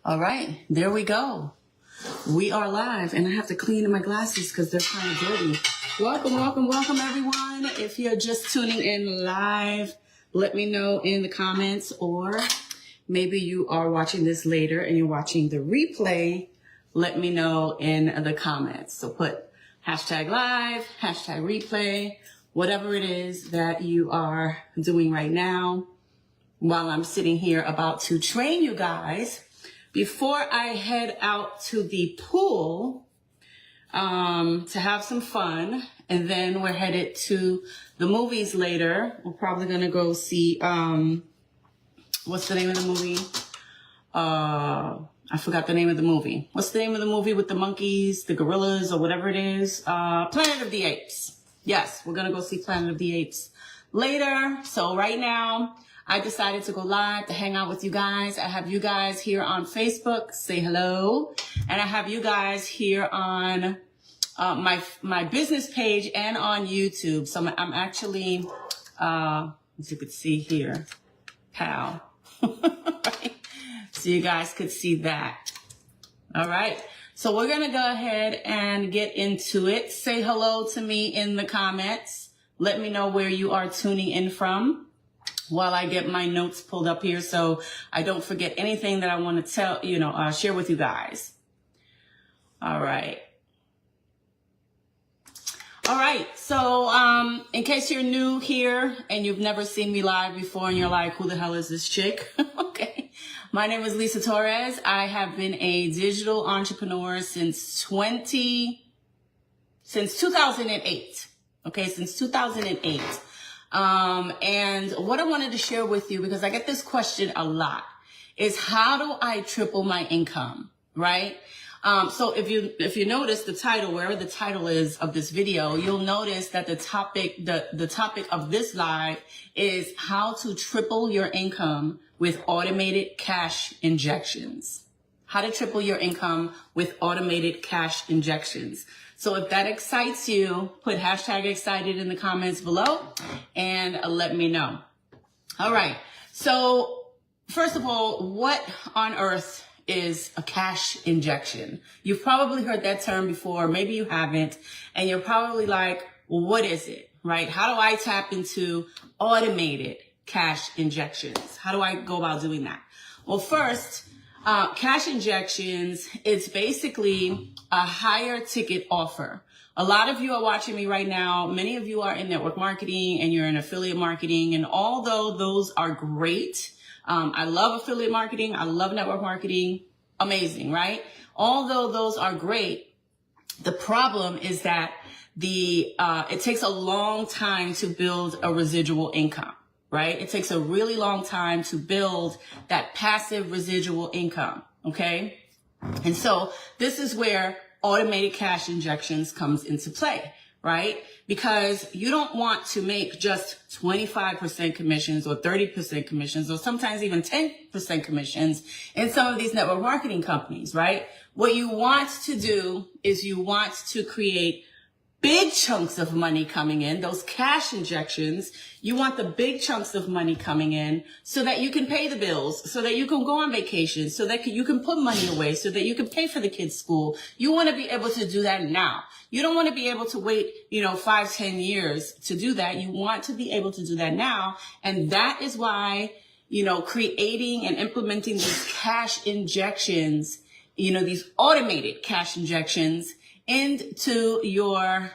All right, there we go. We are live, and I have to clean my glasses because they're kind of dirty. Welcome, everyone. If you're just tuning in live, let me know in the comments, or maybe you are watching this later and you're watching the replay. Let me know in the comments. So put hashtag live, hashtag replay, whatever it is that you are doing right now while I'm sitting here about to train you guys. Before I head out to the pool to have some fun, and then we're headed to the movies later. We're probably going to go see, what's the name of the movie? I forgot the name of the movie. What's the name of the movie with the monkeys, the gorillas, or whatever it is? Planet of the Apes. Yes, we're going to go see Planet of the Apes later. So right now, I decided to go live to hang out with you guys. I have you guys here on Facebook, say hello. And I have you guys here on my business page and on YouTube. So I'm actually, as you could see here, pal. Right? So you guys could see that. All right. So we're going to go ahead and get into it. Say hello to me in the comments. Let me know where you are tuning in from while I get my notes pulled up here so I don't forget anything that I want to share with you guys. All right. All right. So in case you're new here and you've never seen me live before and you're like, who the hell is this chick? Okay. My name is Lisa Torres. I have been a digital entrepreneur since 2008. Okay. Since 2008. And what I wanted to share with you, because I get this question a lot, is how do I triple my income, right? So if you notice the title, wherever the title is of this video, you'll notice that the topic of this live is how to triple your income with automated cash injections. How to triple your income with automated cash injections. So if that excites you, put hashtag excited in the comments below and let me know. All right. So first of all, what on earth is a cash injection? You've probably heard that term before. Maybe you haven't. And you're probably like, well, what is it? Right? How do I tap into automated cash injections? How do I go about doing that? Well, first, cash injections, it's basically a higher ticket offer. A lot of you are watching me right now. Many of you are in network marketing and you're in affiliate marketing. And although those are great, I love affiliate marketing. I love network marketing. Amazing, right? Although those are great, the problem is that it takes a long time to build a residual income. Right? It takes a really long time to build that passive residual income. Okay. And so this is where automated cash injections comes into play, right? Because you don't want to make just 25% commissions or 30% commissions or sometimes even 10% commissions in some of these network marketing companies, right? What you want to do is you want to create big chunks of money coming in, those cash injections. You want the big chunks of money coming in so that you can pay the bills, so that you can go on vacation, so that you can put money away, so that you can pay for the kids' school. You want to be able to do that now. You don't want to be able to wait, 5-10 years to do that. You want to be able to do that now. And that is why, creating and implementing these cash injections, these automated cash injections into your,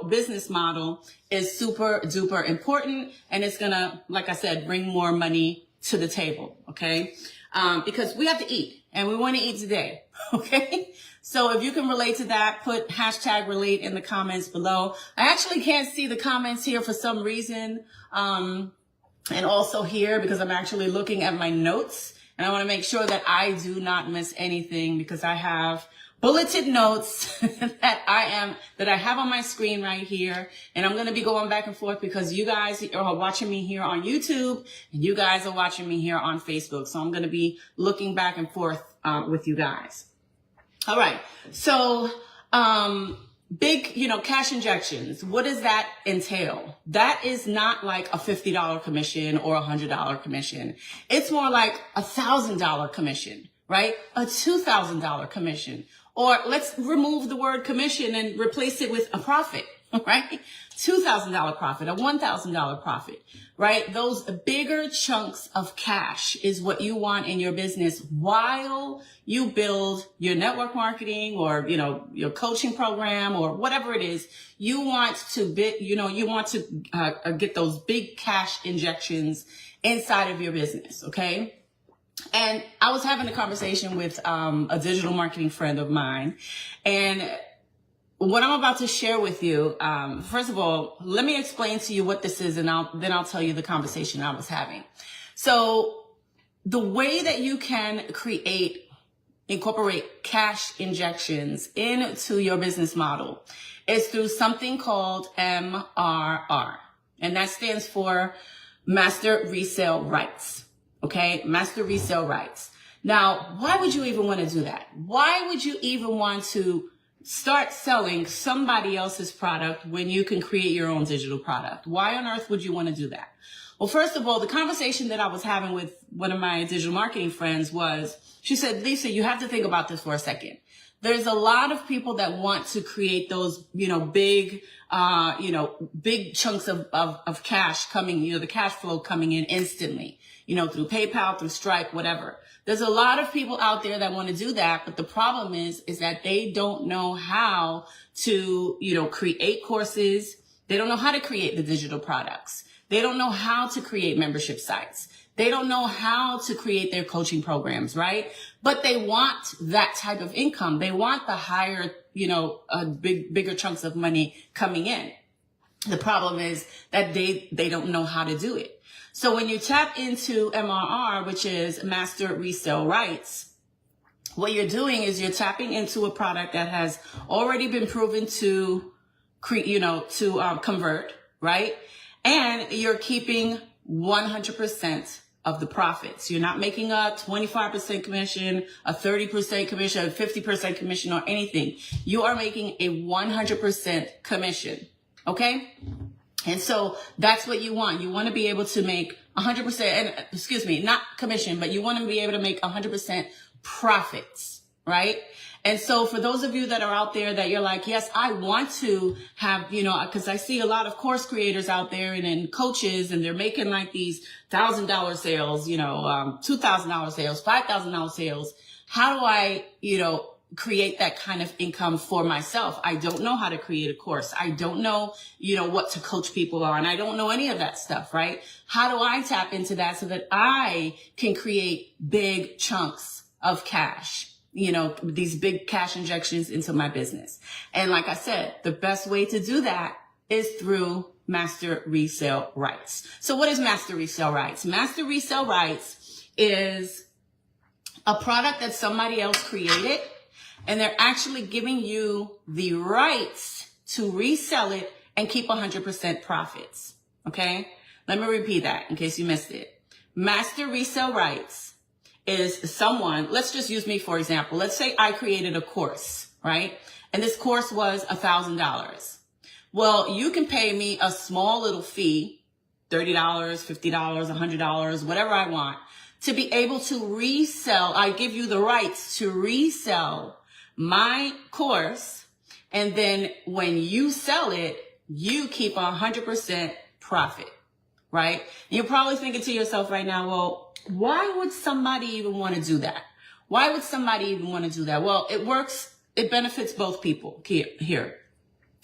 business model is super duper important. And it's gonna, like I said, bring more money to the table. Okay. Because we have to eat and we want to eat today. Okay. So if you can relate to that, put hashtag relate in the comments below. I actually can't see the comments here for some reason. And also here because I'm actually looking at my notes and I want to make sure that I do not miss anything because I have bulleted notes that I have on my screen right here. And I'm going to be going back and forth because you guys are watching me here on YouTube and you guys are watching me here on Facebook. So I'm going to be looking back and forth with you guys. All right. So, big, cash injections. What does that entail? That is not like a $50 commission or a $100 commission. It's more like $1,000 commission. right? A $2,000 commission. Or let's remove the word commission and replace it with a profit, right? $2,000 profit, a $1,000 profit, right? Those bigger chunks of cash is what you want in your business while you build your network marketing or, your coaching program or whatever it is. You want to get those big cash injections inside of your business. Okay. And I was having a conversation with a digital marketing friend of mine, and what I'm about to share with you, first of all, let me explain to you what this is, and then I'll tell you the conversation I was having. So the way that you can incorporate cash injections into your business model is through something called MRR, and that stands for Master Resale Rights. Okay, Master Resale Rights. Now, why would you even want to do that? Why would you even want to start selling somebody else's product when you can create your own digital product? Why on earth would you want to do that? Well, first of all, the conversation that I was having with one of my digital marketing friends was, she said, Lisa, you have to think about this for a second. There's a lot of people that want to create those, big chunks of cash coming, the cash flow coming in instantly, through PayPal, through Stripe, whatever. There's a lot of people out there that want to do that, but the problem is that they don't know how to, create courses. They don't know how to create the digital products. They don't know how to create membership sites. They don't know how to create their coaching programs, right? But they want that type of income. They want the higher, bigger chunks of money coming in. The problem is that they don't know how to do it. So when you tap into MRR, which is Master Resale Rights, what you're doing is you're tapping into a product that has already been proven to convert, right? And you're keeping 100% of the profits. You're not making a 25% commission, a 30% commission, a 50% commission, or anything. You are making a 100% commission. Okay? And so that's what you want. You want to be able to make 100%, and not commission, but you want to be able to make 100% profits, right? And so for those of you that are out there that you're like, yes, I want to have, because I see a lot of course creators out there and coaches, and they're making like these $1,000 sales, $2,000 sales, $5,000 sales. How do I, create that kind of income for myself? I don't know how to create a course. I don't know, what to coach people on. I don't know any of that stuff, right? How do I tap into that so that I can create big chunks of cash? These big cash injections into my business. And like I said, the best way to do that is through Master Resale Rights. So what is Master Resale Rights? Master Resale Rights is a product that somebody else created, and they're actually giving you the rights to resell it and keep 100% profits. Okay? Let me repeat that in case you missed it. Master Resale Rights is someone, let's just use me for example. Let's say I created a course, right? And this course was $1,000. Well, you can pay me a small little fee, $30, $50, $100, whatever I want, to be able to resell. I give you the rights to resell my course. And then when you sell it, you keep 100% profit, right? You're probably thinking to yourself right now, well, why would somebody even want to do that? Why would somebody even want to do that? Well, it benefits both people here.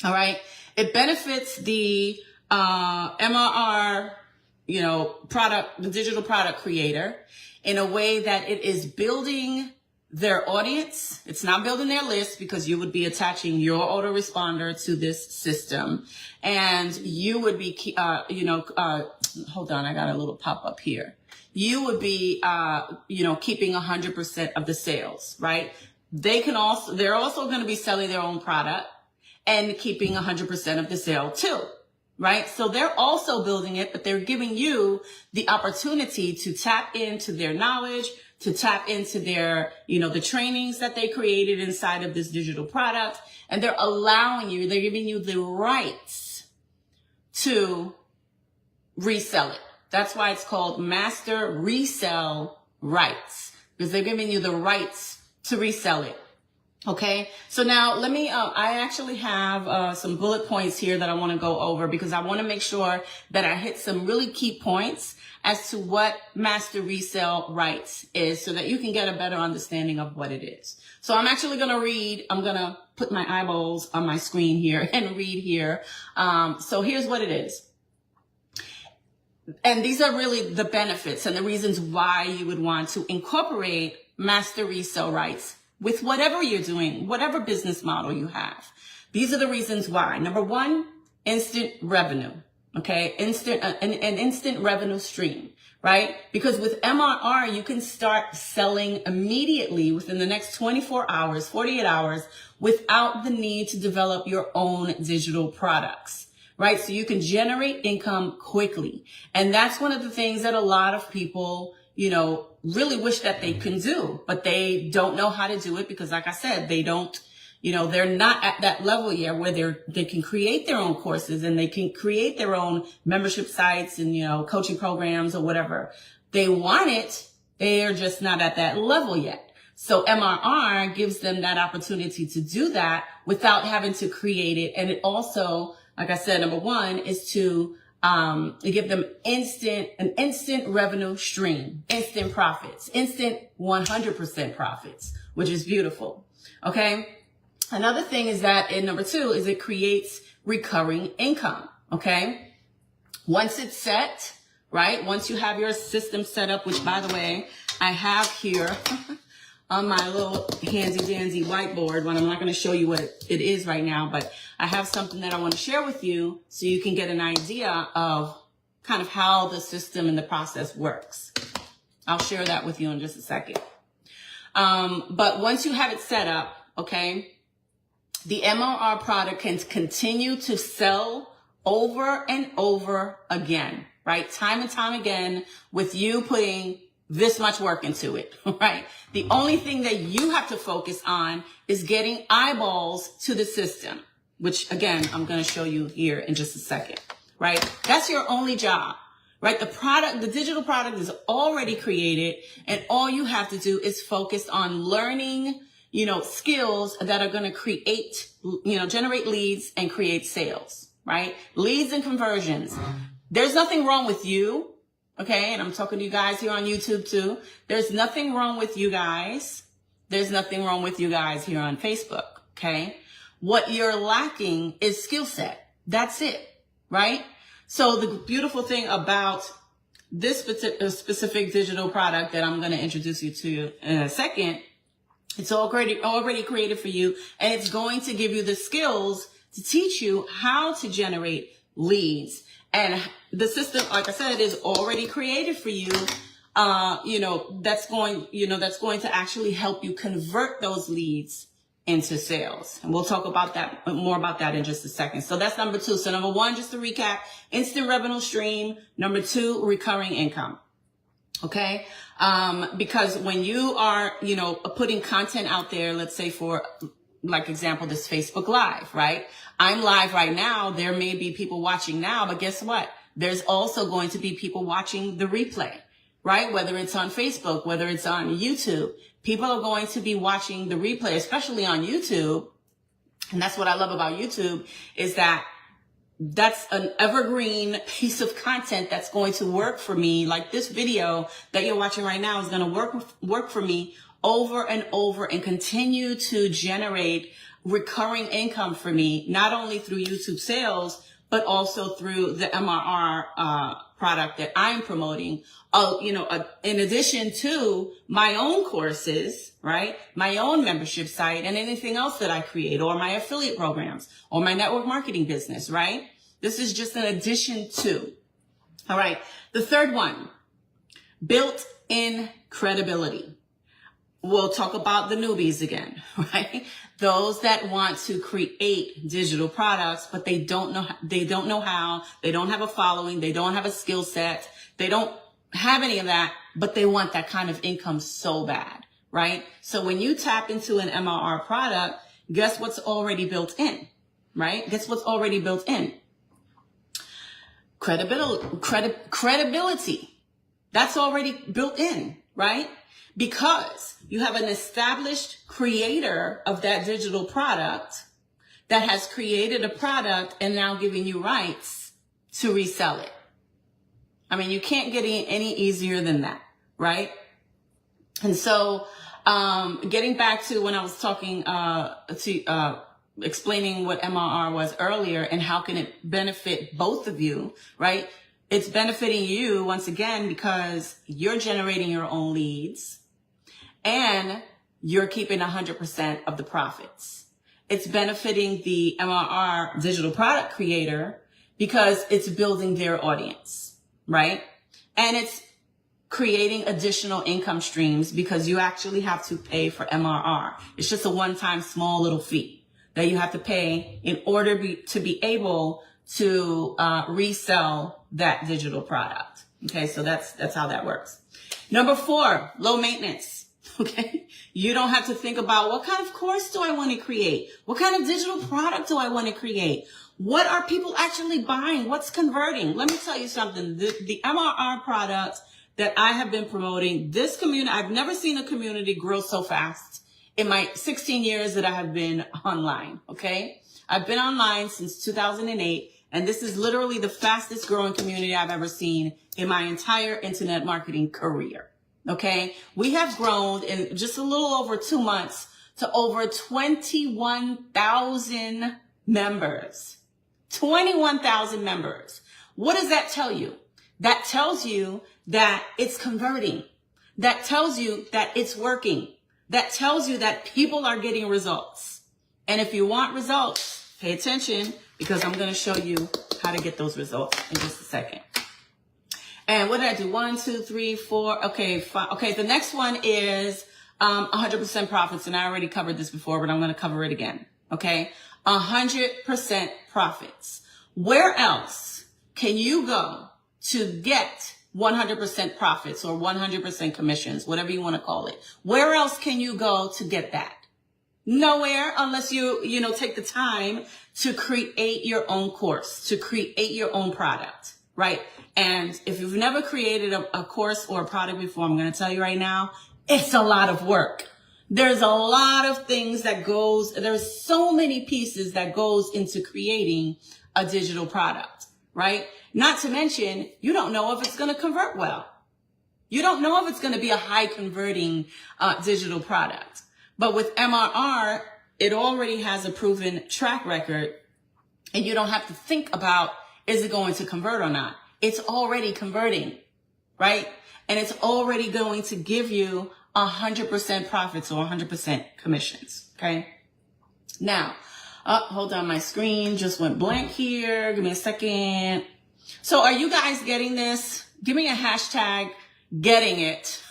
All right. It benefits the, MRR, product, the digital product creator, in a way that it is building their audience. It's not building their list, because you would be attaching your autoresponder to this system, and you would be, hold on, I got a little pop up here. You would be, keeping 100% of the sales, right? They're also going to be selling their own product and keeping 100% of the sale too, right? So they're also building it, but they're giving you the opportunity to tap into their knowledge, to tap into their, the trainings that they created inside of this digital product. And they're giving you the rights to resell it. That's why it's called Master Resale Rights. because they're giving you the rights to resell it. Okay, so now let me, I actually have some bullet points here that I want to go over because I want to make sure that I hit some really key points as to what master resale rights is so that you can get a better understanding of what it is. So I'm actually going to read, I'm going to put my eyeballs on my screen here and read here. So here's what it is. And these are really the benefits and the reasons why you would want to incorporate master resale rights with whatever you're doing, whatever business model you have. These are the reasons why. Number one, instant revenue. Okay, an instant revenue stream, right? Because with MRR, you can start selling immediately within the next 24 hours, 48 hours, without the need to develop your own digital products, right? So you can generate income quickly. And that's one of the things that a lot of people, really wish that they can do, but they don't know how to do it because, like I said, they don't, they're not at that level yet where they can create their own courses and they can create their own membership sites and, coaching programs or whatever. They want it. They are just not at that level yet. So MRR gives them that opportunity to do that without having to create it. And it also, like I said, number one is to give them an instant revenue stream, instant profits, instant 100% profits, which is beautiful. Okay. Another thing is that in number two is it creates recurring income. Okay. Once it's set, right? Once you have your system set up, which by the way, I have here on my little handy dandy whiteboard, when I'm not going to show you what it is right now, but I have something that I want to share with you so you can get an idea of kind of how the system and the process works. I'll share that with you in just a second. But once you have it set up, okay, the MRR product can continue to sell over and over again, right? Time and time again with you putting this much work into it, right? The only thing that you have to focus on is getting eyeballs to the system, which again, I'm going to show you here in just a second, right? That's your only job, right? The digital product is already created and all you have to do is focus on learning, skills that are going to create, generate leads and create sales, right? Leads and conversions. There's nothing wrong with you. Okay, and I'm talking to you guys here on YouTube too. There's nothing wrong with you guys. There's nothing wrong with you guys here on Facebook, okay? What you're lacking is skill set. That's it, right? So the beautiful thing about this specific digital product that I'm going to introduce you to in a second, it's already created for you, and it's going to give you the skills to teach you how to generate leads. And the system, like I said, is already created for you. That's going to actually help you convert those leads into sales. And we'll talk about that, more about that in just a second. So that's number two. So number one, just to recap, instant revenue stream. Number two, recurring income. Okay. Because when you are, putting content out there, let's say for, like example, this Facebook Live, right? I'm live right now. There may be people watching now, but guess what? There's also going to be people watching the replay, right? Whether it's on Facebook, whether it's on YouTube, people are going to be watching the replay, especially on YouTube. And that's what I love about YouTube is that that's an evergreen piece of content that's going to work for me. Like this video that you're watching right now is going to work for me over and over and continue to generate recurring income for me, not only through YouTube sales, but also through the MRR product that I'm promoting. In addition to my own courses, right? My own membership site and anything else that I create, or my affiliate programs or my network marketing business, right? This is just an addition to. All right. The third one, built-in credibility. We'll talk about the newbies again, right? Those that want to create digital products, but they don't know how, they don't have a following, they don't have a skill set, they don't have any of that, but they want that kind of income so bad, right? So when you tap into an MRR product, guess what's already built in, right? Guess what's already built in? Credibility. That's already built in, right? Because you have an established creator of that digital product that has created a product and now giving you rights to resell it. I mean, you can't get any easier than that, right? And so, getting back to when I was talking, explaining what MRR was earlier and how can it benefit both of you, right? It's benefiting you once again because you're generating your own leads and you're keeping 100% of the profits. It's benefiting the MRR digital product creator because it's building their audience, right? And it's creating additional income streams because you actually have to pay for MRR. It's just a one-time small little fee that you have to pay in order to be able to resell that digital product. Okay, so that's how that works. Number 4, low maintenance. Okay, you don't have to think about what kind of course do I want to create? What kind of digital product do I want to create? What are people actually buying? What's converting? Let me tell you something. The MRR product that I have been promoting, this community, I've never seen a community grow so fast in my 16 years that I have been online. Okay, I've been online since 2008. And this is literally the fastest growing community I've ever seen in my entire internet marketing career. Okay. We have grown in just a little over 2 months to over 21,000 members. 21,000 members. What does that tell you? That tells you that it's converting. That tells you that it's working. That tells you that people are getting results. And if you want results, pay attention, because I'm going to show you how to get those results in just a second. And what did I do? 1, 2, 3, 4. Okay, 5. Okay, the next one is 100% profits. And I already covered this before, but I'm going to cover it again. Okay, 100% profits. Where else can you go to get 100% profits or 100% commissions, whatever you want to call it? Where else can you go to get that? Nowhere, unless you take the time to create your own course, to create your own product, right? And if you've never created a course or a product before, I'm going to tell you right now, it's a lot of work. There's a lot of things there's so many pieces that goes into creating a digital product, right? Not to mention, you don't know if it's going to convert well. You don't know if it's going to be a high converting digital product. But with MRR, it already has a proven track record, and you don't have to think about, is it going to convert or not? It's already converting, right? And it's already going to give you 100% profits or 100% commissions, okay? Now, hold on, my screen just went blank here. Give me a second. So are you guys getting this? Give me a hashtag getting it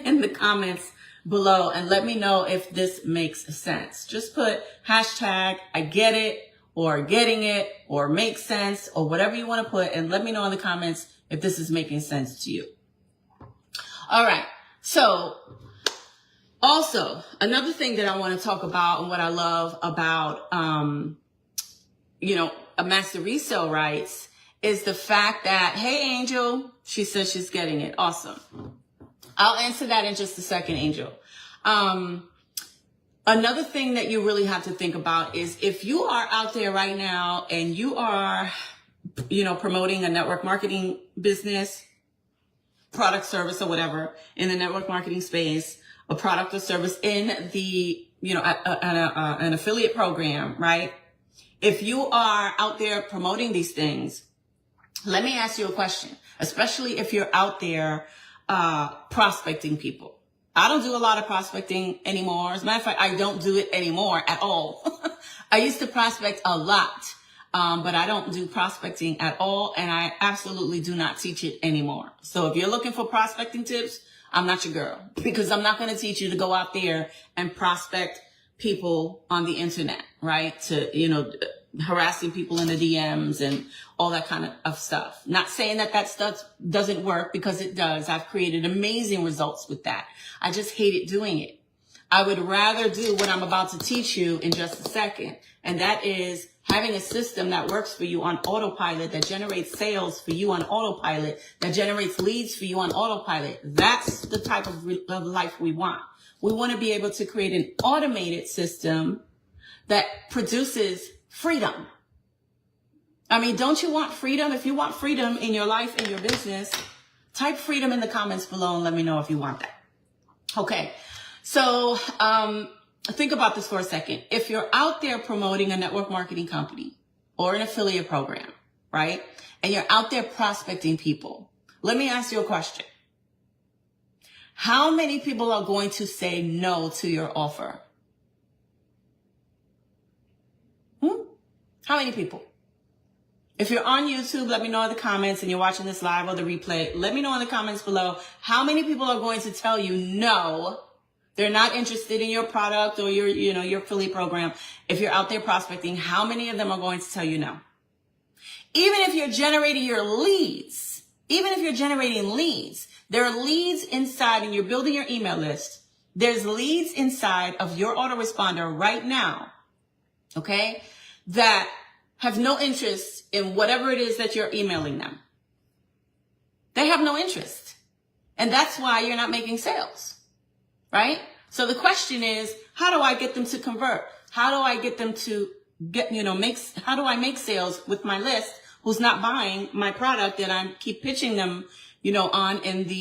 in the comments below and let me know if this makes sense. Just put hashtag I get it or getting it or makes sense or whatever you want to put, and let me know in the comments if this is making sense to you. All right. So also another thing that I want to talk about and what I love about, a master resale rights is the fact that, hey, Angel, she says she's getting it. Awesome. I'll answer that in just a second, Angel. Another thing that you really have to think about is if you are out there right now and you are, promoting a network marketing business, product, service, or whatever in the network marketing space, a product or service in the, an affiliate program, right? If you are out there promoting these things, let me ask you a question, especially if you're out there prospecting people. I don't do a lot of prospecting anymore. As a matter of fact, I don't do it anymore at all. I used to prospect a lot, but I don't do prospecting at all, and I absolutely do not teach it anymore. So if you're looking for prospecting tips, I'm not your girl, because I'm not going to teach you to go out there and prospect people on the internet, right? To, harassing people in the DMs and all that kind of stuff. Not saying that stuff doesn't work, because it does. I've created amazing results with that. I just hated doing it. I would rather do what I'm about to teach you in just a second. And that is having a system that works for you on autopilot, that generates sales for you on autopilot, that generates leads for you on autopilot. That's the type of life we want. We want to be able to create an automated system that produces freedom. I mean, don't you want freedom? If you want freedom in your life, in your business, type freedom in the comments below and let me know if you want that. Okay. So, think about this for a second. If you're out there promoting a network marketing company or an affiliate program, right? And you're out there prospecting people, let me ask you a question. How many people are going to say no to your offer? How many people? If you're on YouTube, let me know in the comments, and you're watching this live or the replay, let me know in the comments below how many people are going to tell you no. They're not interested in your product or your affiliate program. If you're out there prospecting, how many of them are going to tell you no? Even if you're generating your leads, there are leads inside and you're building your email list. There's leads inside of your autoresponder right now, okay, that have no interest in whatever it is that you're emailing them. They have no interest. And that's why you're not making sales. Right? So the question is, how do I get them to convert? How do I get them to how do I make sales with my list who's not buying my product that I keep pitching them, on with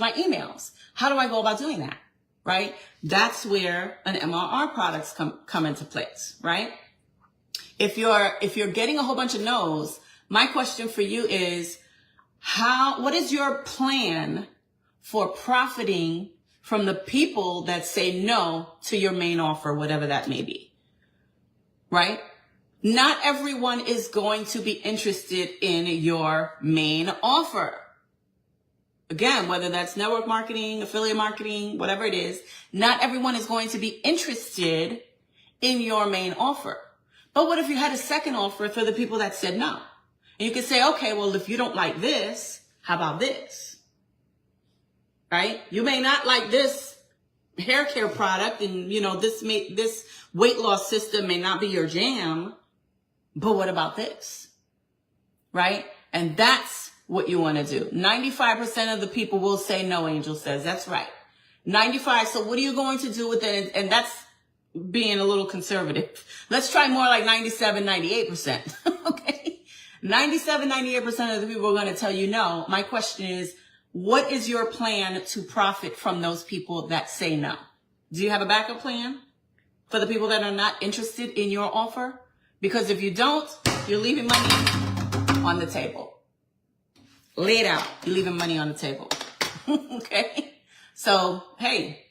my emails? How do I go about doing that? Right? That's where an MRR products come into place, right? If you're getting a whole bunch of no's, my question for you is, what is your plan for profiting from the people that say no to your main offer, whatever that may be, right? Not everyone is going to be interested in your main offer. Again, whether that's network marketing, affiliate marketing, whatever it is, not everyone is going to be interested in your main offer. But what if you had a second offer for the people that said no? And you could say, okay, well, if you don't like this, how about this? Right? You may not like this hair care product and, this weight loss system may not be your jam, but what about this? Right? And that's what you want to do. 95% of the people will say no, Angel says. That's right. 95. So what are you going to do with it? And that's being a little conservative. Let's try more like 97, 98%. Okay. 97, 98% of the people are going to tell you no. My question is, what is your plan to profit from those people that say no? Do you have a backup plan for the people that are not interested in your offer? Because if you don't, you're leaving money on the table. Lay it out. You're leaving money on the table. Okay? So, hey,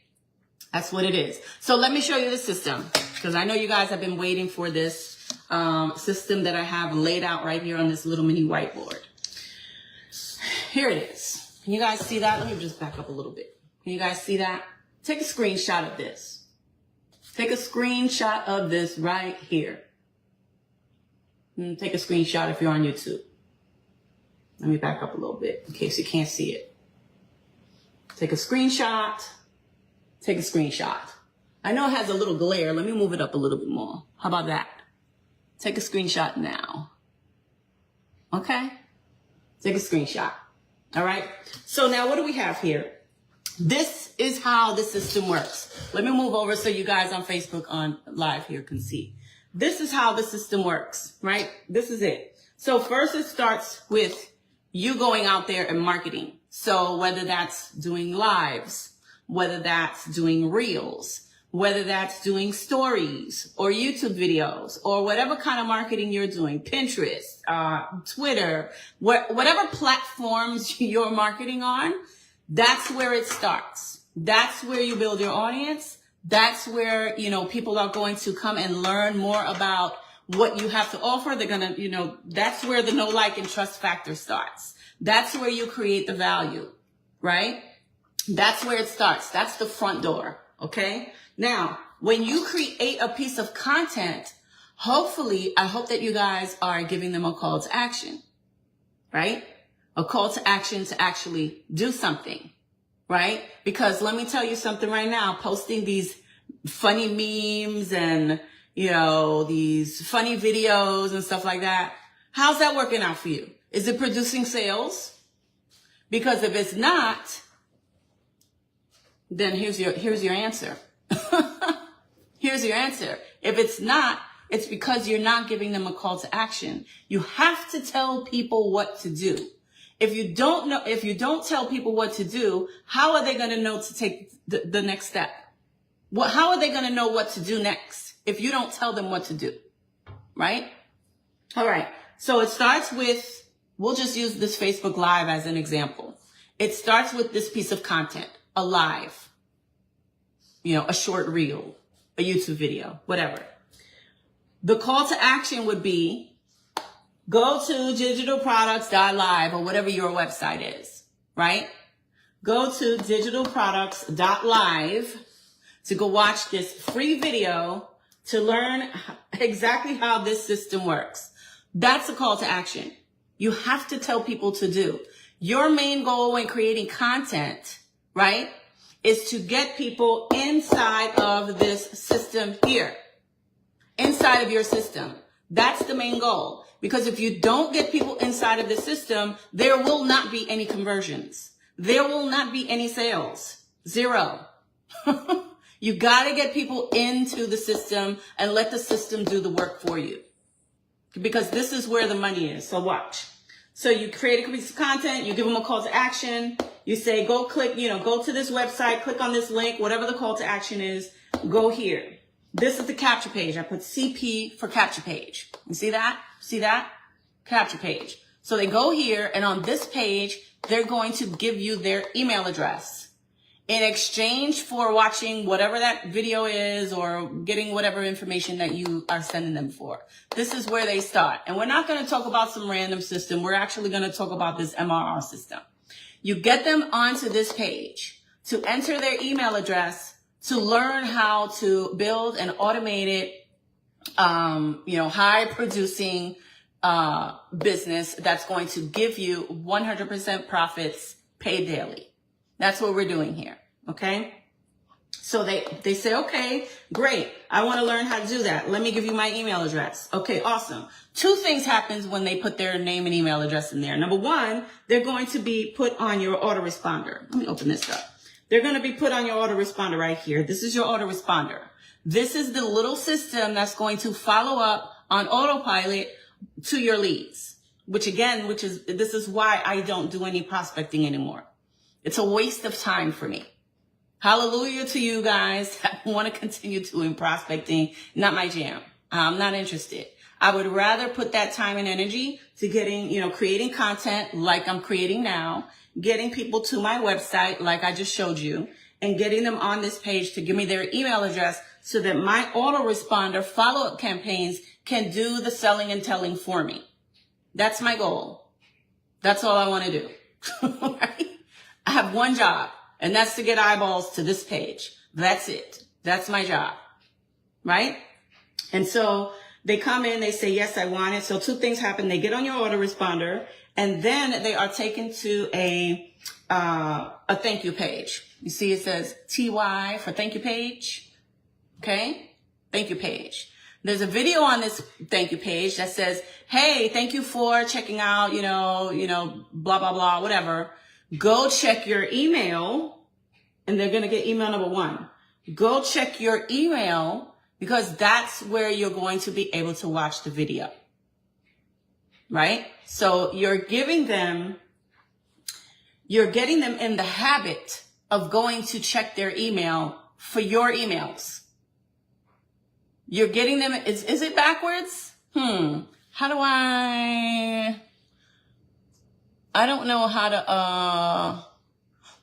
that's what it is. So let me show you the system, because I know you guys have been waiting for this system that I have laid out right here on this little mini whiteboard. Here it is. Can you guys see that? Let me just back up a little bit. Can you guys see that? Take a screenshot of this. Take a screenshot of this right here. Take a screenshot if you're on YouTube. Let me back up a little bit in case you can't see it. Take a screenshot. Take a screenshot. I know it has a little glare. Let me move it up a little bit more. How about that? Take a screenshot now. Okay? Take a screenshot. All right. So now what do we have here? This is how the system works. Let me move over so you guys on Facebook on live here can see. This is how the system works, right? This is it. So first it starts with you going out there and marketing. So whether that's doing lives, whether that's doing reels, whether that's doing stories or YouTube videos or whatever kind of marketing you're doing, Pinterest, Twitter, whatever platforms you're marketing on, that's where it starts. That's where you build your audience. That's where, people are going to come and learn more about what you have to offer. They're going to, that's where the know, like, and trust factor starts. That's where you create the value, right? That's where it starts. That's the front door. Okay. Now, when you create a piece of content, hopefully, I hope that you guys are giving them a call to action, right? A call to action to actually do something, right? Because let me tell you something right now, posting these funny memes and, these funny videos and stuff like that, how's that working out for you? Is it producing sales? Because if it's not, then here's your answer. Here's your answer. If it's not, it's because you're not giving them a call to action. You have to tell people what to do. If you don't tell people what to do, how are they going to know to take the next step? How are they going to know what to do next if you don't tell them what to do? Right? All right. So it starts with, we'll just use this Facebook Live as an example. It starts with this piece of content, a live, a short reel, a YouTube video, whatever. The call to action would be go to digitalproducts.live or whatever your website is, right? Go to digitalproducts.live to go watch this free video to learn exactly how this system works. That's a call to action. You have to tell people to do. Your main goal when creating content, right, is to get people inside of this system here. Inside of your system. That's the main goal. Because if you don't get people inside of the system, there will not be any conversions. There will not be any sales. Zero. You got to get people into the system and let the system do the work for you. Because this is where the money is. So watch. So you create a piece of content, you give them a call to action, you say, go click, go to this website, click on this link, whatever the call to action is, go here. This is the capture page. I put CP for capture page. You see that? See that? Capture page. So they go here, and on this page, they're going to give you their email address. In exchange for watching whatever that video is or getting whatever information that you are sending them for. This is where they start. And we're not going to talk about some random system. We're actually going to talk about this MRR system. You get them onto this page to enter their email address to learn how to build an automated, high producing business that's going to give you 100% profits paid daily. That's what we're doing here. Okay. So they say, okay, great. I want to learn how to do that. Let me give you my email address. Okay, awesome. Two things happens when they put their name and email address in there. Number one, they're going to be put on your autoresponder. Let me open this up. They're going to be put on your autoresponder right here. This is your autoresponder. This is the little system that's going to follow up on autopilot to your leads, this is why I don't do any prospecting anymore. It's a waste of time for me. Hallelujah to you guys that want to continue doing prospecting. Not my jam. I'm not interested. I would rather put that time and energy to getting, creating content like I'm creating now, getting people to my website like I just showed you, and getting them on this page to give me their email address so that my autoresponder follow-up campaigns can do the selling and telling for me. That's my goal. That's all I want to do. Right? I have one job, and that's to get eyeballs to this page. That's it. That's my job. Right? And so they come in, they say, yes, I want it. So two things happen. They get on your autoresponder, and then they are taken to a thank you page. You see, it says TY for thank you page. Okay? Thank you page. There's a video on this thank you page that says, hey, thank you for checking out, blah, blah, blah, whatever. Go check your email, and they're going to get email number 1. Go check your email, because that's where you're going to be able to watch the video. Right? So you're getting them in the habit of going to check their email for your emails. You're getting them, is it backwards? How do I don't know how to,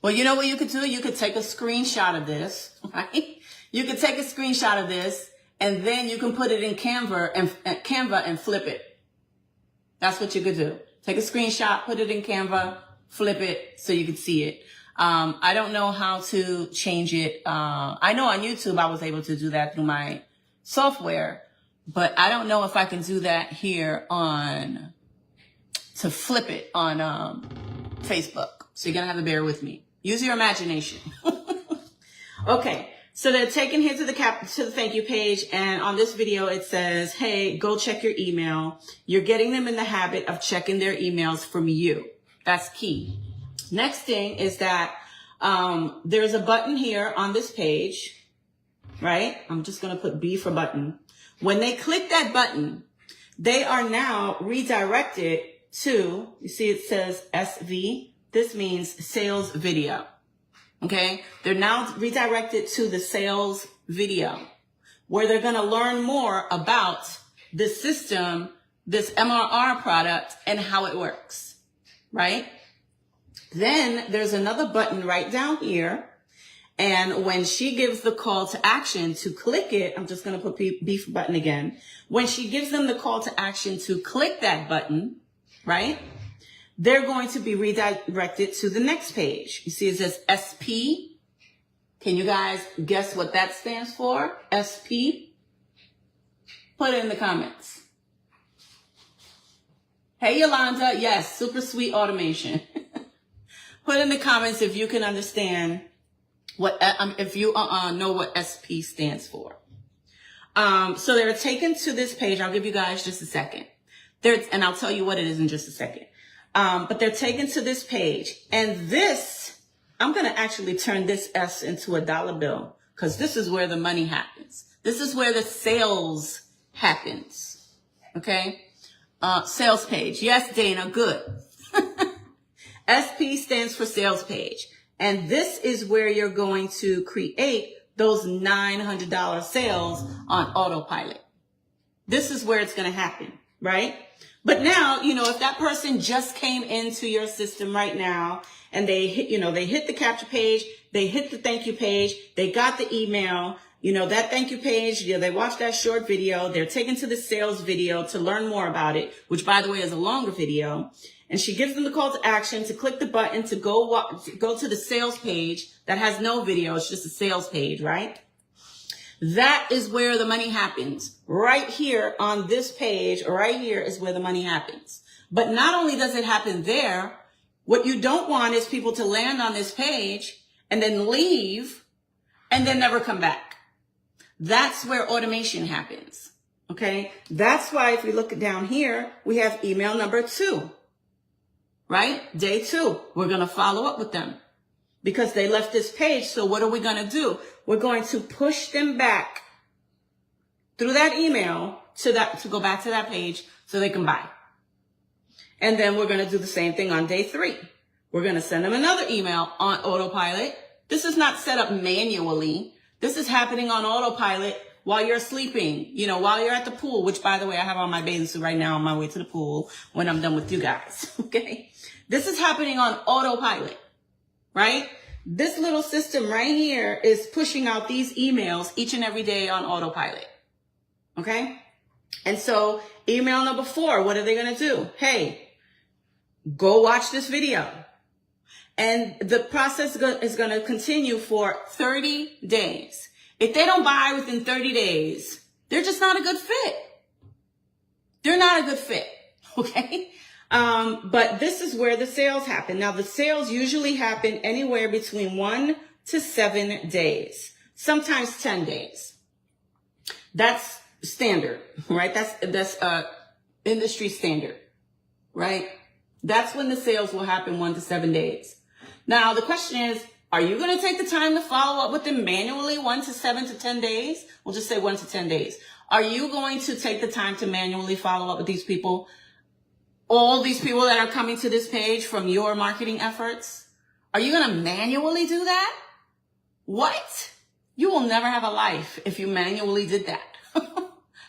well, you know what you could do? You could take a screenshot of this, right? You could take a screenshot of this, and then you can put it in Canva and flip it. That's what you could do. Take a screenshot, put it in Canva, flip it so you can see it. I don't know how to change it. I know on YouTube I was able to do that through my software, but I don't know if I can do that here to flip it on Facebook. So you're going to have to bear with me. Use your imagination. Okay. So they're taken here to the thank you page. And on this video, it says, hey, go check your email. You're getting them in the habit of checking their emails from you. That's key. Next thing is that there's a button here on this page, right? I'm just going to put B for button. When they click that button, they are now redirected to, you see it says SV. This means sales video. Okay. They're now redirected to the sales video where they're going to learn more about the system, this MRR product and how it works, right? Then there's another button right down here. And when she gives the call to action to click it, I'm just going to put B for button again. When she gives them the call to action to click that button, right? They're going to be redirected to the next page. You see it says SP. Can you guys guess what that stands for? SP? Put it in the comments. Hey, Yolanda. Yes, super sweet automation. Put in the comments if you can understand if you know what SP stands for. So they're taken to this page. I'll give you guys just a second. And I'll tell you what it is in just a second. But they're taken to this page, and this, I'm going to actually turn this S into a dollar bill because this is where the money happens. This is where the sales happens. Okay. Sales page. Yes, Dana. Good. SP stands for sales page. And this is where you're going to create those $900 sales on autopilot. This is where it's going to happen, right? But now, if that person just came into your system right now and they hit the capture page, they hit the thank you page, they got the email, that thank you page, they watched that short video, they're taken to the sales video to learn more about it, which by the way is a longer video. And she gives them the call to action to click the button to go to the sales page that has no video. It's just a sales page, right? That is where the money happens. Right here on this page, right here is where the money happens. But not only does it happen there, what you don't want is people to land on this page and then leave and then never come back. That's where automation happens. Okay. That's why if we look down here, we have email number 2, right? Day 2, we're going to follow up with them. Because they left this page. So what are we going to do? We're going to push them back through that email to go back to that page so they can buy. And then we're going to do the same thing on day 3. We're going to send them another email on autopilot. This is not set up manually. This is happening on autopilot while you're sleeping, while you're at the pool, which by the way, I have on my bathing suit right now on my way to the pool when I'm done with you guys. Okay. This is happening on autopilot. Right? This little system right here is pushing out these emails each and every day on autopilot. Okay? And so email number 4, what are they going to do? Hey, go watch this video. And the process is going to continue for 30 days. If they don't buy within 30 days, they're just not a good fit. They're not a good fit. Okay? But this is where the sales happen. Now, the sales usually happen anywhere between 1 to 7 days, sometimes 10 days. That's standard, right? That's industry standard, right? That's when the sales will happen 1 to 7 days. Now, the question is, are you going to take the time to follow up with them manually 1 to 7 to 10 days? We'll just say 1 to 10 days. Are you going to take the time to manually follow up with these people? All these people that are coming to this page from your marketing efforts, are you going to manually do that? What? You will never have a life if you manually did that.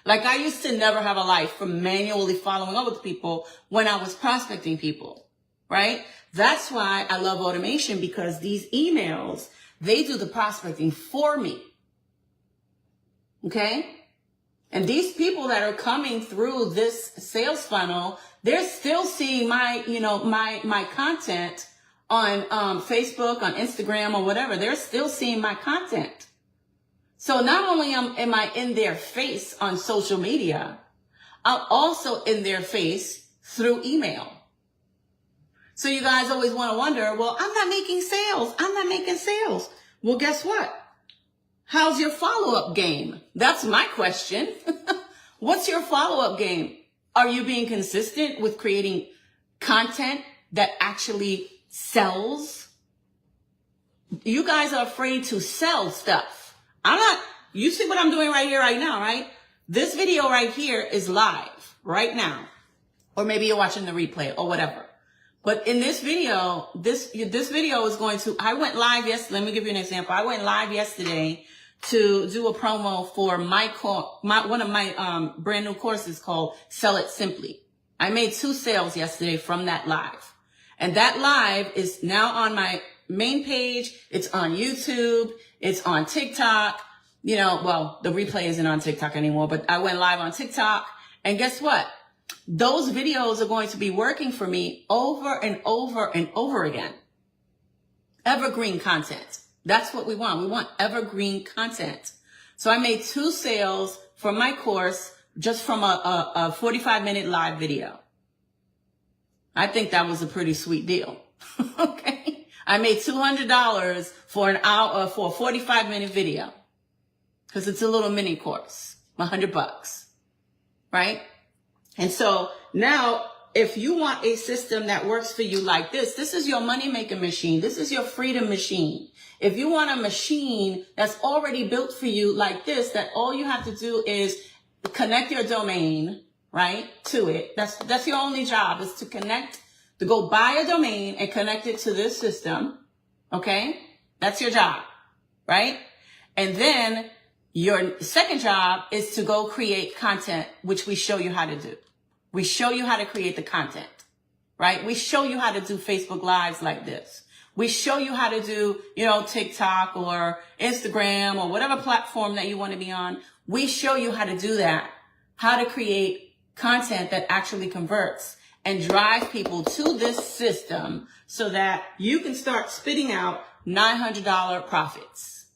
Like I used to never have a life from manually following up with people when I was prospecting people, right? That's why I love automation, because these emails, they do the prospecting for me. Okay? And these people that are coming through this sales funnel, they're still seeing my, my content on Facebook, on Instagram or whatever. They're still seeing my content. So not only am I in their face on social media, I'm also in their face through email. So you guys always want to wonder, well, I'm not making sales. I'm not making sales. Well, guess what? How's your follow-up game? That's my question. What's your follow-up game? Are you being consistent with creating content that actually sells? You guys are afraid to sell stuff. You see what I'm doing right here, right now, right? This video right here is live right now. Or maybe you're watching the replay or whatever. But in this video, this video is going to, I went live yesterday. Let me give you an example. I went live yesterday to do a promo for one of my brand new courses called Sell It Simply. I made 2 sales yesterday from that live. And that live is now on my main page. It's on YouTube. It's on TikTok. You know, well, the replay isn't on TikTok anymore, but I went live on TikTok. And guess what? Those videos are going to be working for me over and over and over again. Evergreen content. That's what we want. We want evergreen content. So I made 2 sales for my course just from a 45-minute live video. I think that was a pretty sweet deal. Okay. I made $200 for an hour, for a 45-minute video. Cause it's a little mini course, $100, right? And so now if you want a system that works for you like this is your money making machine. This is your freedom machine. If you want a machine that's already built for you like this, that all you have to do is connect your domain, right, to it. That's your only job, is to go buy a domain and connect it to this system. Okay. That's your job, right? And then your second job is to go create content, which we show you how to do. We show you how to create the content, right? We show you how to do Facebook Lives like this. We show you how to do, TikTok or Instagram or whatever platform that you want to be on. We show you how to do that, how to create content that actually converts and drive people to this system so that you can start spitting out $900 profits.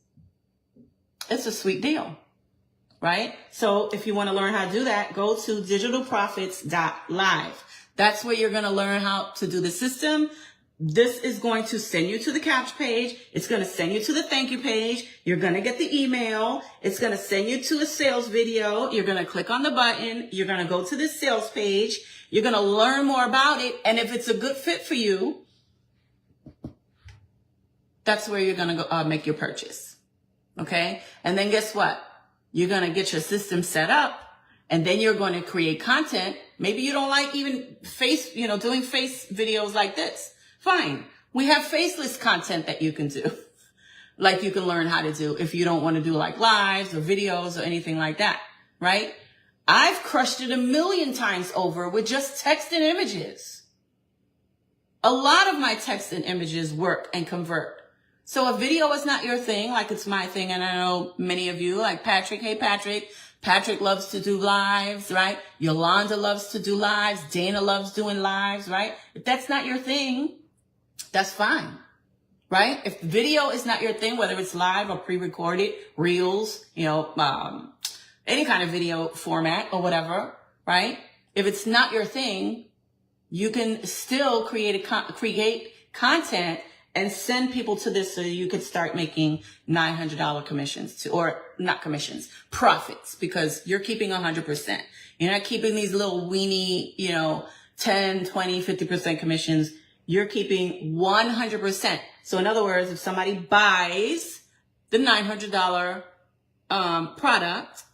It's a sweet deal, right? So if you want to learn how to do that, go to digitalprofits.live. That's where you're going to learn how to do the system. This is going to send you to the couch page. It's going to send you to the thank you page. You're going to get the email. It's going to send you to a sales video. You're going to click on the button. You're going to go to the sales page. You're going to learn more about it. And if it's a good fit for you, that's where you're going to go make your purchase. Okay. And then guess what? You're going to get your system set up, and then you're going to create content. Maybe you don't like even doing face videos like this. Fine. We have faceless content that you can do. Like you can learn how to do if you don't want to do like lives or videos or anything like that. Right? I've crushed it 1,000,000 times over with just text and images. A lot of my text and images work and convert. So a video is not your thing, like it's my thing. And I know many of you, like Patrick. Hey, Patrick. Patrick loves to do lives, right? Yolanda loves to do lives. Dana loves doing lives, right? If that's not your thing, that's fine, right? If video is not your thing, whether it's live or pre-recorded, reels, any kind of video format or whatever, right? If it's not your thing, you can still create content and send people to this so you could start making $900 commissions or not commissions, profits, because you're keeping 100%. You're not keeping these little weenie, 10, 20, 50% commissions. You're keeping 100%. So in other words, if somebody buys the $900 product,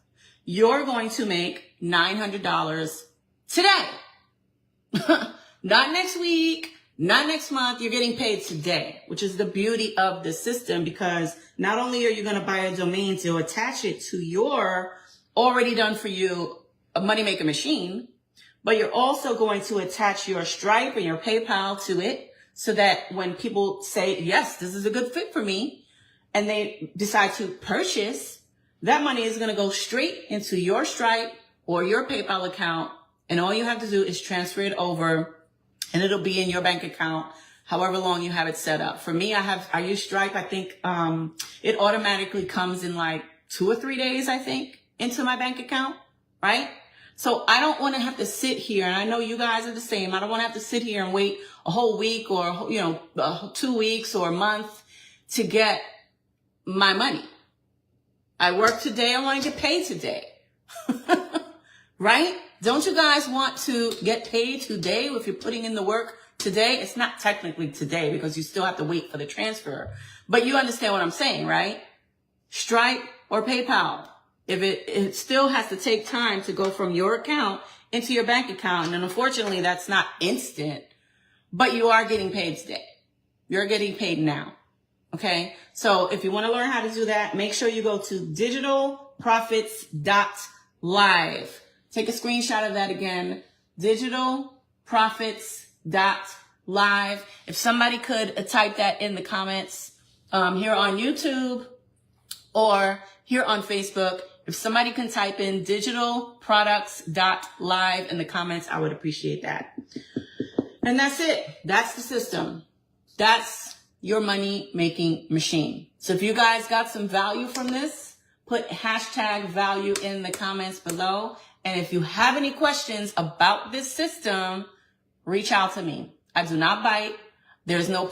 you're going to make $900 today. Not next week. Not next month. You're getting paid today, which is the beauty of the system, because not only are you going to buy a domain to attach it to your already done for you a moneymaker machine, but you're also going to attach your Stripe and your PayPal to it so that when people say, yes, this is a good fit for me, and they decide to purchase, that money is going to go straight into your Stripe or your PayPal account. And all you have to do is transfer it over, and it'll be in your bank account however long you have it set up. For me, I use Stripe. I think it automatically comes in like 2 or 3 days, I think, into my bank account, right? So I don't want to have to sit here, and I know you guys are the same. I don't want to have to sit here and wait a whole week or, 2 weeks or a month to get my money. I work today. I want to get paid today. Right? Don't you guys want to get paid today if you're putting in the work today? It's not technically today because you still have to wait for the transfer. But you understand what I'm saying, right? Stripe or PayPal. If it still has to take time to go from your account into your bank account. And unfortunately, that's not instant, but you are getting paid today. You're getting paid now. Okay. So if you want to learn how to do that, make sure you go to digitalprofits.live. Take a screenshot of that again. Digitalprofits.live. If somebody could type that in the comments, here on YouTube or here on Facebook. If somebody can type in digitalproducts.live in the comments, I would appreciate that. And that's it. That's the system. That's your money making machine. So if you guys got some value from this, put hashtag value in the comments below. And if you have any questions about this system, reach out to me. I do not bite. There's no,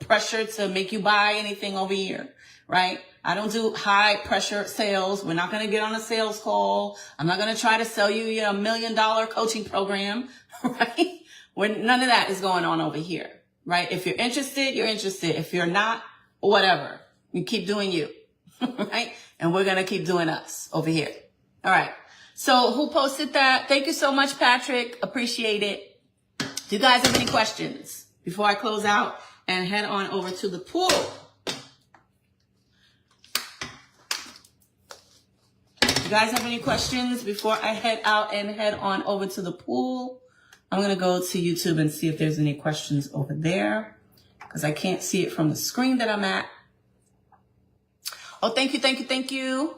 pressure to make you buy anything over here, right? I don't do high pressure sales. We're not going to get on a sales call. I'm not going to try to sell you, $1 million coaching program, right? None of that is going on over here, right? If you're interested, you're interested. If you're not, whatever, you keep doing you, right? And we're going to keep doing us over here. All right. So who posted that? Thank you so much, Patrick. Appreciate it. Do you guys have any questions before I close out and head on over to the pool? You guys have any questions before I head out and head on over to the pool? I'm going to go to YouTube and see if there's any questions over there because I can't see it from the screen that I'm at. Oh, thank you, thank you, thank you.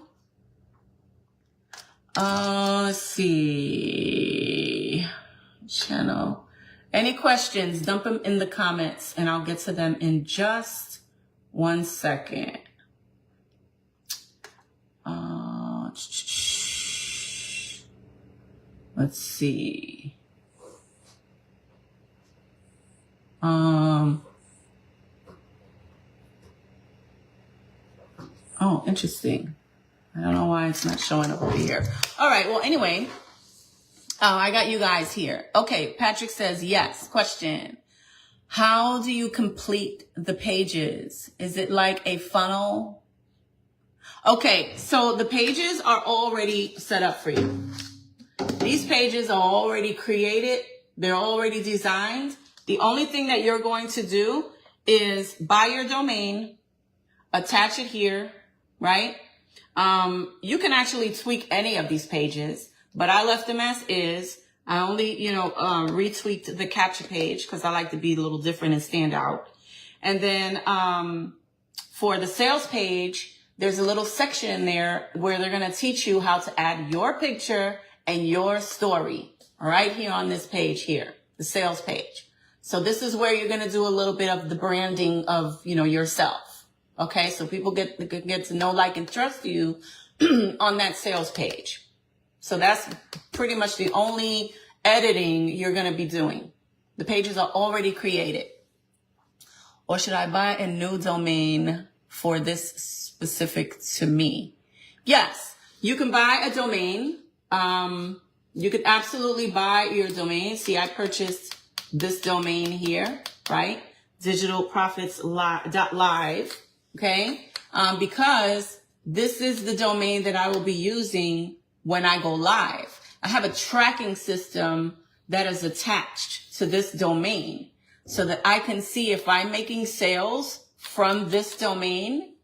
Let's see. Channel. Any questions? Dump them in the comments and I'll get to them in just 1 second. Let's see. Oh, interesting. I don't know why it's not showing up over here. All right. Well, anyway, I got you guys here. Okay. Patrick says, yes. Question. How do you complete the pages? Is it like a funnel? Okay. So the pages are already set up for you. These pages are already created. They're already designed. The only thing that you're going to do is buy your domain, attach it here, right? You can actually tweak any of these pages, but I left them as is. I only, retweaked the capture page because I like to be a little different and stand out. And then, for the sales page, there's a little section there where they're going to teach you how to add your picture and your story right here on this page here, the sales page. So this is where you're going to do a little bit of the branding of, yourself. Okay. So people get to know, like, and trust you on that sales page. So that's pretty much the only editing you're going to be doing. The pages are already created. Or should I buy a new domain for this specific to me? Yes, you can buy a domain. You could absolutely buy your domain. See, I purchased this domain here, right? Digitalprofits.live. Okay. Because this is the domain that I will be using when I go live. I have a tracking system that is attached to this domain so that I can see if I'm making sales from this domain.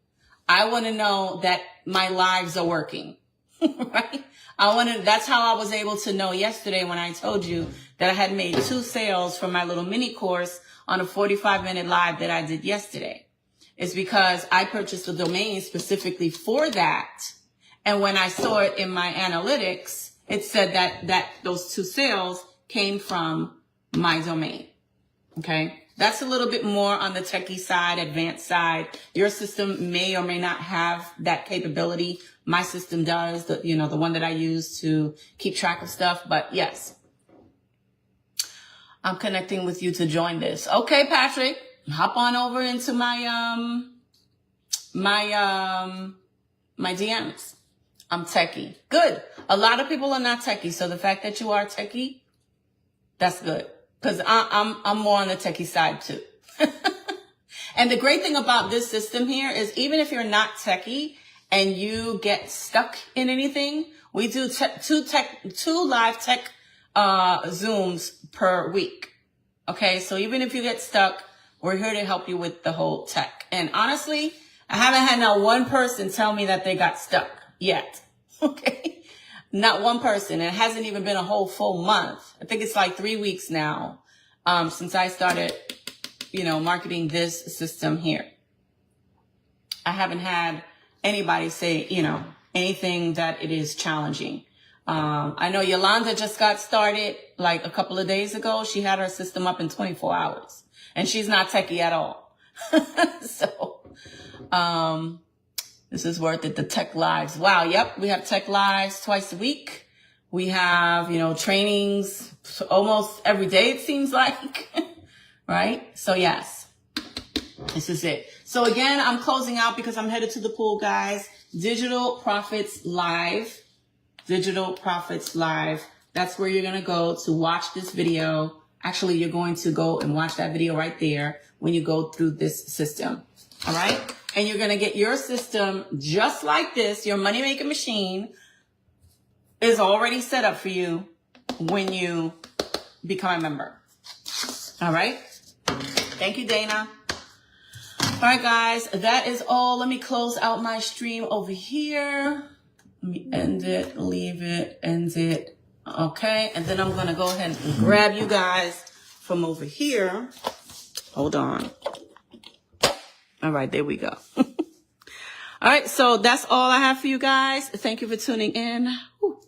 I want to know that my lives are working, right? That's how I was able to know yesterday when I told you that I had made 2 sales from my little mini course on a 45-minute live that I did yesterday. It's because I purchased a domain specifically for that. And when I saw it in my analytics, it said that those 2 sales came from my domain. Okay. That's a little bit more on the techie side, advanced side. Your system may or may not have that capability. My system does, the one that I use to keep track of stuff. But yes, I'm connecting with you to join this. Okay, Patrick, hop on over into my DMs. I'm techie. Good. A lot of people are not techie. So the fact that you are techie, that's good. Because I'm more on the techie side too. And the great thing about this system here is even if you're not techie and you get stuck in anything, we do two live tech Zooms per week. Okay, so even if you get stuck, we're here to help you with the whole tech. And honestly, I haven't had not one person tell me that they got stuck yet. Okay. Not one person. It hasn't even been a whole full month. I think it's like 3 weeks now, since I started, marketing this system here. I haven't had anybody say, anything that it is challenging. I know Yolanda just got started like a couple of days ago. She had her system up in 24 hours and she's not techie at all. So, this is worth it. The tech lives. Wow. Yep. We have tech lives twice a week. We have, trainings almost every day, it seems like. Right? So yes, this is it. So again, I'm closing out because I'm headed to the pool, guys. Digital Profits Live. Digital Profits Live. That's where you're going to go to watch this video. Actually, you're going to go and watch that video right there when you go through this system. All right. And you're going to get your system just like this. Your money making machine is already set up for you when you become a member. All right. Thank you, Dana. All right, guys, that is all. Let me close out my stream over here. Let me end it, leave it, end it. Okay. And then I'm going to go ahead and grab you guys from over here. Hold on. All right, there we go. All right, so that's all I have for you guys. Thank you for tuning in. Whew.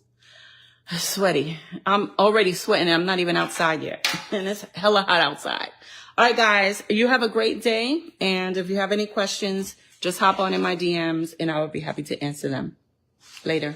Sweaty. I'm already sweating. I'm not even outside yet. And it's hella hot outside. All right, guys, you have a great day. And if you have any questions, just hop on in my DMs and I will be happy to answer them. Later.